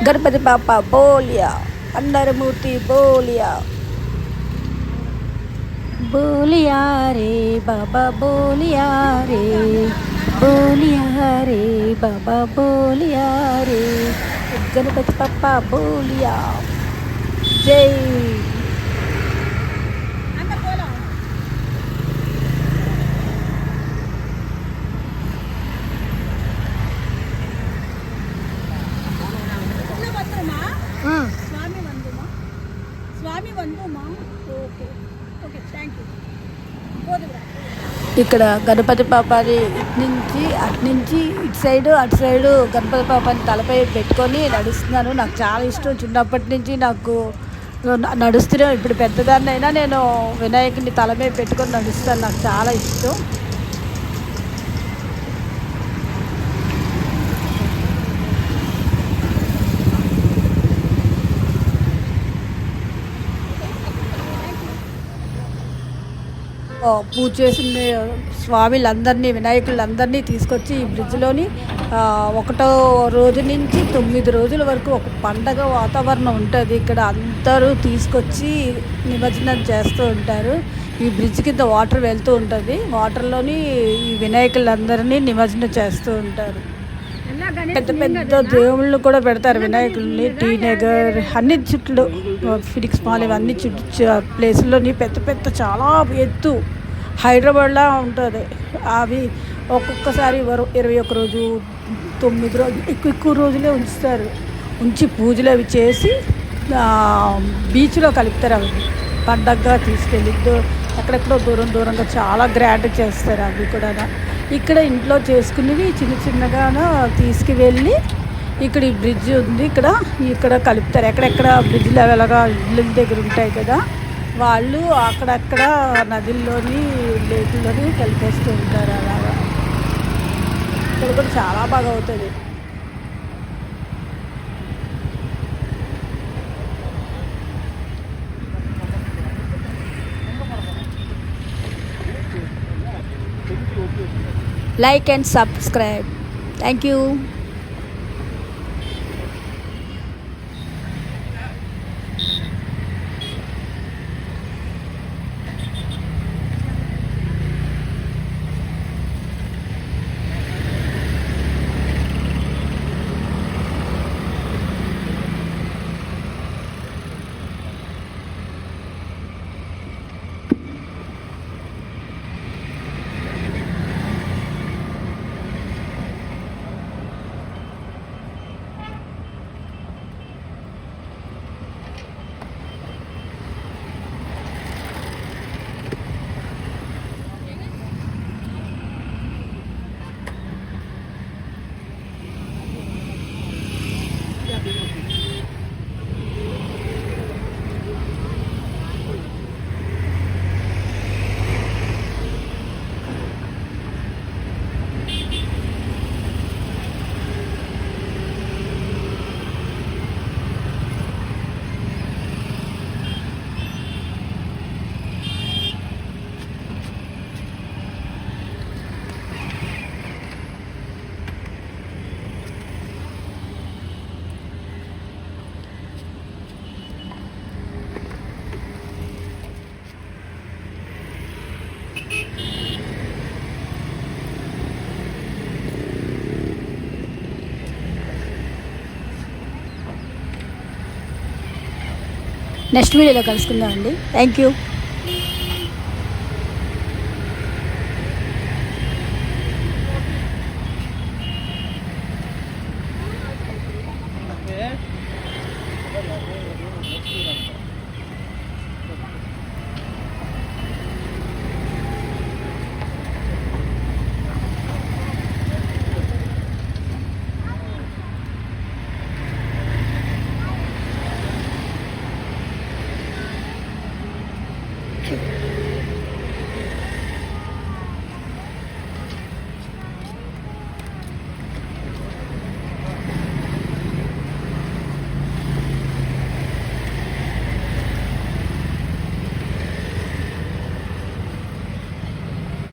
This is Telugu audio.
గణపతి పాప బోలియా, అందరమూర్తి బోలియా. బోలియా రే బాబా బోలియా రే, బోలియా రే బాబా బోలియా రే, గణపతి పాప బోలియా. జై. ఇక్కడ గణపతి పాపాని అటు నుంచి ఇటు సైడు గణపతి పాపాని తలపై పెట్టుకొని నడుస్తున్నాను. నాకు చాలా ఇష్టం. చిన్నప్పటి నుంచి నాకు నడుస్తూనే, ఇప్పుడు పెద్దదాన్నైనా నేను వినాయకుడిని తల మీద పెట్టుకొని నడుస్తాను. నాకు చాలా ఇష్టం. పూజ చేసిన స్వామిలందరినీ, వినాయకులందరినీ తీసుకొచ్చి ఈ బ్రిడ్జ్లోని 1వ రోజు నుంచి 9 రోజుల వరకు ఒక పండగ వాతావరణం ఉంటుంది. ఇక్కడ అందరూ తీసుకొచ్చి నిమజ్జనం చేస్తూ ఉంటారు. ఈ బ్రిడ్జ్ కింద వాటర్ వెళ్తూ ఉంటుంది. వాటర్లోని ఈ వినాయకులందరినీ నిమజ్జనం చేస్తూ ఉంటారు. పెద్ద పెద్ద దేవుళ్ళు కూడా పెడతారు వినాయకుల్ని. టీ నగర్ అన్ని చుట్లు, ఫినిక్స్ మాల్, ఇవన్నీ ప్లేసుల్లోని పెద్ద పెద్ద చాలా ఎత్తు హైదరాబాద్లా ఉంటుంది. అవి ఒక్కొక్కసారి 21 రోజు, 9 రోజులు, ఎక్కువ రోజులే ఉంచి పూజలు అవి చేసి బీచ్లో కలుపుతారు. అవి పండగగా తీసుకెళ్ళి ఎక్కడెక్కడో దూరంగా చాలా గ్రాండ్ చేస్తారు. అవి కూడా ఇక్కడ ఇంట్లో చేసుకునేవి చిన్నగా తీసుకువెళ్ళి ఇక్కడ ఈ బ్రిడ్జ్ ఉంది, ఇక్కడ కలుపుతారు. ఎక్కడెక్కడ బ్రిడ్జ్ లెవెల్గా ఇళ్ళ దగ్గర ఉంటాయి కదా, వాళ్ళు అక్కడక్కడ నదుల్లోని లేకుల్లోని కలిపేస్తూ ఉంటారు. అలాగా ఇక్కడ కూడా చాలా బాగా అవుతుంది. Like and subscribe. Thank you. Next వీడియోలో కలుసుకుందామండి. Thank you.